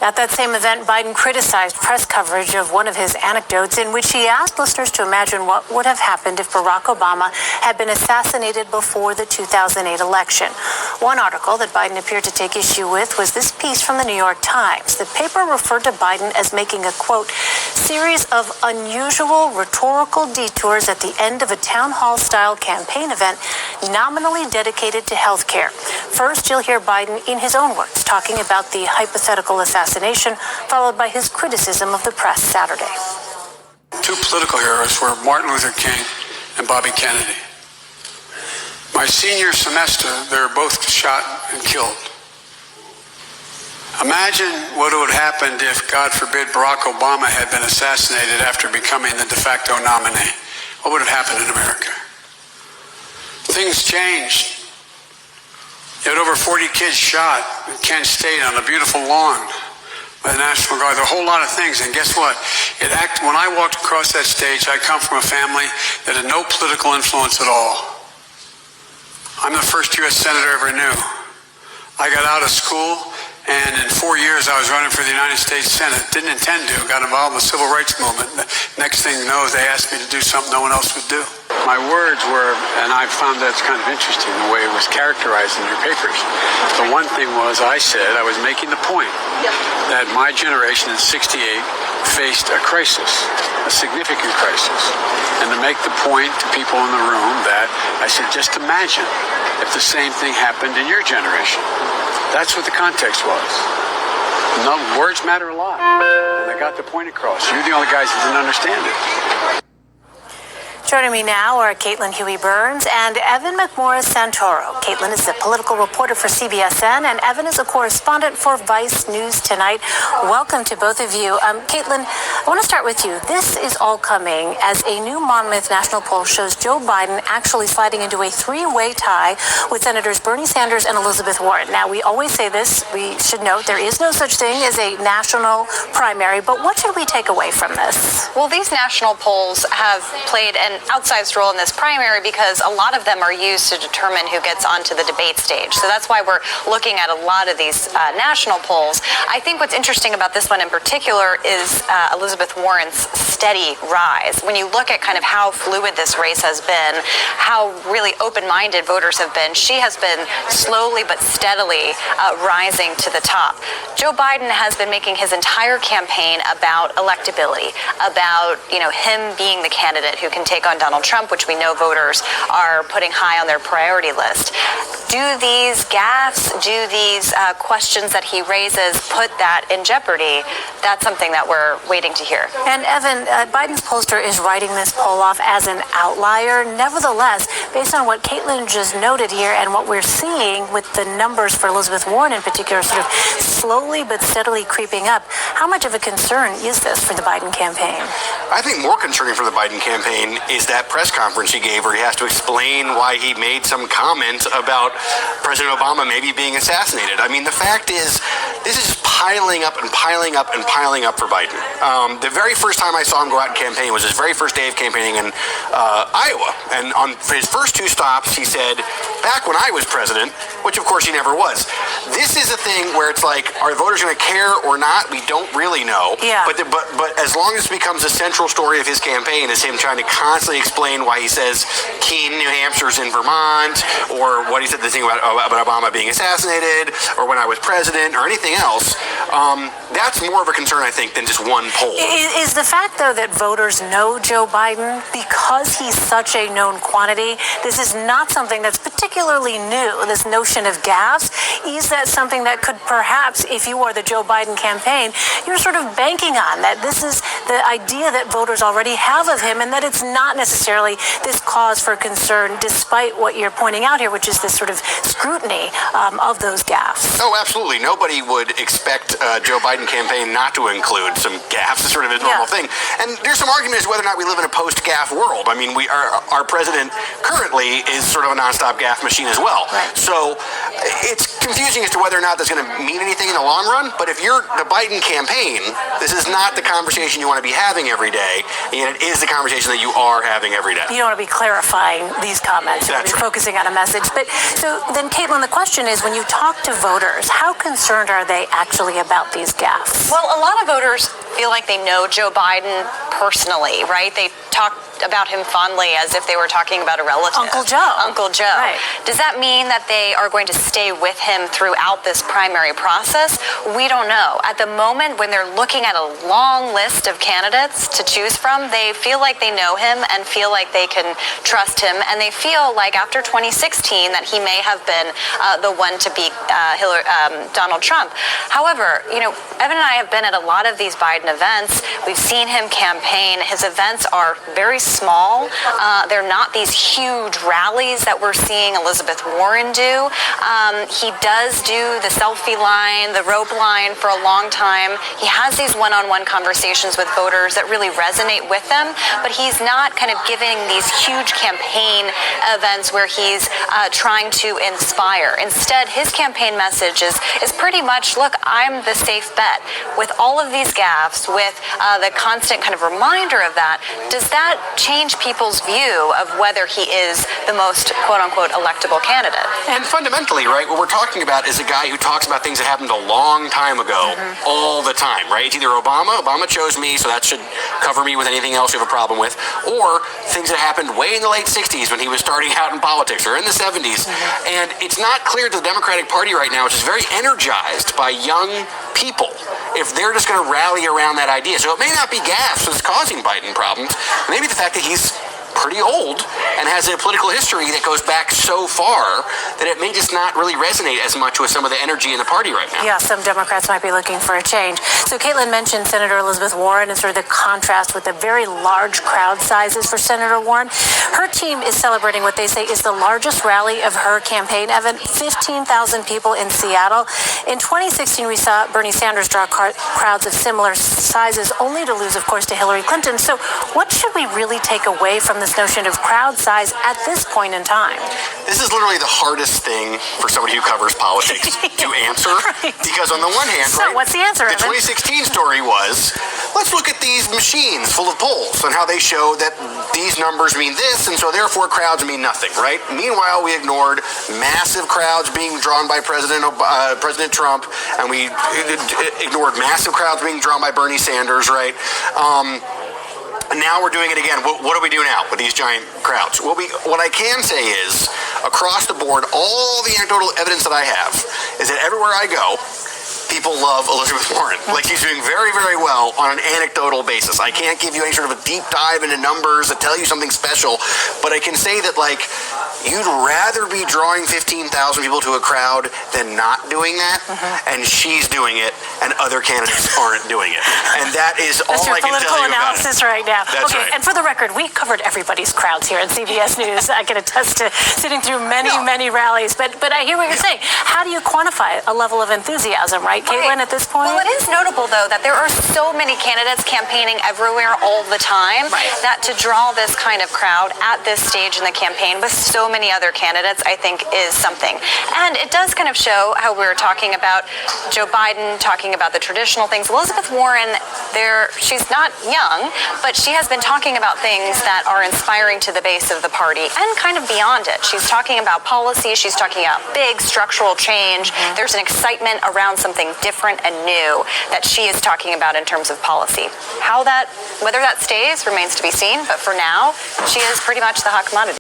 At that same event, Biden criticized press coverage of one of his anecdotes in which he asked listeners to imagine what would have happened if Barack Obama had been assassinated before the 2008 election. One article that Biden appeared to take issue with was this piece from the New York Times. The paper referred to Biden as making a, quote, series of unusual rhetorical detours at the end of a town hall-style campaign event nominally dedicated to health care. First, you'll hear Biden in his own words talking about the hypothetical assassination, followed by his criticism of the press Saturday. Two political heroes were Martin Luther King and Bobby Kennedy. My senior semester, they were both shot and killed. Imagine what would have happened if, God forbid, Barack Obama had been assassinated after becoming the de facto nominee. What would have happened in America? Things changed. You had over 40 kids shot in Kent State on a beautiful lawn by the National Guard. There were a whole lot of things, and guess what? When I walked across that stage, I come from a family that had no political influence at all. I'm the first U.S. Senator I ever knew. I got out of school, and in 4 years I was running for the United States Senate. Didn't intend to. Got involved in the civil rights movement. The next thing you know, they asked me to do something no one else would do. My words were, and I found that's kind of interesting, the way it was characterized in your papers. The one thing was, I said, I was making the point that my generation in '68 faced a crisis, a significant crisis. And to make the point to people in the room that, I said, just imagine if the same thing happened in your generation. That's what the context was. No, words matter a lot. And I got the point across. You're the only guys that didn't understand it. Joining me now are Caitlin Huey-Burns and Evan McMorris-Santoro. Caitlin is a political reporter for CBSN, and Evan is a correspondent for Vice News Tonight. Welcome to both of you. Caitlin, I want to start with you. This is all coming as a new Monmouth national poll shows Joe Biden actually sliding into a three-way tie with Senators Bernie Sanders and Elizabeth Warren. Now, we always say this. We should note there is no such thing as a national primary, but what should we take away from this? Well, these national polls have played an outsized role in this primary because a lot of them are used to determine who gets onto the debate stage. So that's why we're looking at a lot of these national polls. I think what's interesting about this one in particular is Elizabeth Warren's steady rise. When you look at kind of how fluid this race has been, how really open-minded voters have been, she has been slowly but steadily rising to the top. Joe Biden has been making his entire campaign about electability, about, him being the candidate who can take on Donald Trump, which we know voters are putting high on their priority list. Do these gaffes, do these questions that he raises put that in jeopardy? That's something that we're waiting to hear. And Evan, Biden's pollster is writing this poll off as an outlier. Nevertheless, based on what Caitlin just noted here and what we're seeing with the numbers for Elizabeth Warren in particular sort of slowly but steadily creeping up, how much of a concern is this for the Biden campaign? I think more concerning for the Biden campaign is that press conference he gave where he has to explain why he made some comment about President Obama maybe being assassinated. I mean, the fact is, this is piling up and piling up and piling up for Biden. The very first time I saw him go out and campaign was his very first day of campaigning in Iowa. And on his first two stops, he said, back when I was president, which of course he never was. This is a thing where it's like, are voters going to care or not? We don't really know. Yeah. But as long as it becomes a central story of his campaign is him trying to constantly explain why he says Keene, New Hampshire's in Vermont, or what he said the thing about Obama being assassinated, or when I was president, or anything else, that's more of a concern, I think, than just one poll. Is the fact, though, that voters know Joe Biden because he's such a known quantity, this is not something that's particularly new, this notion of gaffes? Is that something that could perhaps, if you are the Joe Biden campaign, you're sort of banking on, that this is the idea that voters already have of him and that it's not necessarily this cause for concern despite what you're pointing out here, which is this sort of scrutiny of those gaffes? Oh, absolutely. Nobody would expect Joe Biden campaign not to include some gaffes. It's sort of a normal thing. And there's some argument as to whether or not we live in a post-gaffe world. I mean, our president currently is sort of a nonstop gaffe machine as well. Right. So it's confusing as to whether or not that's going to mean anything in the long run. But if you're the Biden campaign, this is not the conversation you want want to be having every day, and it is the conversation that you are having every day. You don't want to be clarifying these comments. You want to be That's right. focusing on a message. But so then, Caitlin, the question is, when you talk to voters, how concerned are they actually about these gaffes? Well, a lot of voters feel like they know Joe Biden personally, right? They talk about him fondly as if they were talking about a relative. Uncle Joe. Uncle Joe. Right. Does that mean that they are going to stay with him throughout this primary process? We don't know. At the moment, when they're looking at a long list of candidates to choose from, they feel like they know him and feel like they can trust him, and they feel like after 2016 that he may have been the one to beat Donald Trump. However, Evan and I have been at a lot of these Biden events. We've seen him campaign. His events are very small. They're not these huge rallies that we're seeing Elizabeth Warren do. He does do the selfie line, the rope line for a long time. He has these one-on-one conversations with voters that really resonate with them, but he's not kind of giving these huge campaign events where he's trying to inspire. Instead, his campaign message is pretty much, look, I'm the safe bet. With all of these gaffes, with the constant kind of reminder of that, does that change people's view of whether he is the most quote-unquote electable candidate? And fundamentally, right, what we're talking about is a guy who talks about things that happened a long time ago all the time, right? It's either Obama chose me, so that should cover me with anything else you have a problem with, or things that happened way in the late 60s when he was starting out in politics, or in the 70s. And it's not clear to the Democratic Party right now, which is very energized by young people, if they're just going to rally around that idea. So it may not be gaffes that's causing Biden problems. Maybe the fact that he's pretty old and has a political history that goes back so far that it may just not really resonate as much with some of the energy in the party right now. Yeah, some Democrats might be looking for a change. So Caitlin mentioned Senator Elizabeth Warren and sort of the contrast with the very large crowd sizes for Senator Warren. Her team is celebrating what they say is the largest rally of her campaign, Evan, 15,000 people in Seattle. In 2016, we saw Bernie Sanders draw crowds of similar sizes, only to lose, of course, to Hillary Clinton. So what should we really take away from this notion of crowd size at this point in time? This is literally the hardest thing for somebody who covers politics to answer. Right. Because on the one hand, so what's the answer, the Evan? 2016 story was, let's look at these machines full of polls and how they show that these numbers mean this, and so therefore crowds mean nothing, right? Meanwhile, we ignored massive crowds being drawn by President Trump, and we ignored massive crowds being drawn by Bernie Sanders, right? Now we're doing it again. What do we do now with these giant crowds? What I can say is, across the board, all the anecdotal evidence that I have is that everywhere I go, people love Elizabeth Warren. Like, she's doing very, very well on an anecdotal basis. I can't give you any sort of a deep dive into numbers that tell you something special, but I can say that, like, you'd rather be drawing 15,000 people to a crowd than not doing that, and she's doing it, and other candidates aren't doing it. And that is all I can tell you about it. That's your political analysis right now. That's okay, right. And for the record, we covered everybody's crowds here at CBS News. I can attest to sitting through many rallies, but I hear what you're saying. How do you quantify a level of enthusiasm, right, Caitlin, at this point? Well, it is notable, though, that there are so many candidates campaigning everywhere all the time that to draw this kind of crowd at this stage in the campaign with so many other candidates, I think, is something. And it does kind of show how we were talking about Joe Biden, talking about the traditional things. Elizabeth Warren, she's not young, but she has been talking about things that are inspiring to the base of the party and kind of beyond it. She's talking about policy. She's talking about big structural change. There's an excitement around something different and new that she is talking about in terms of policy. Whether that stays remains to be seen, but for now, she is pretty much the hot commodity.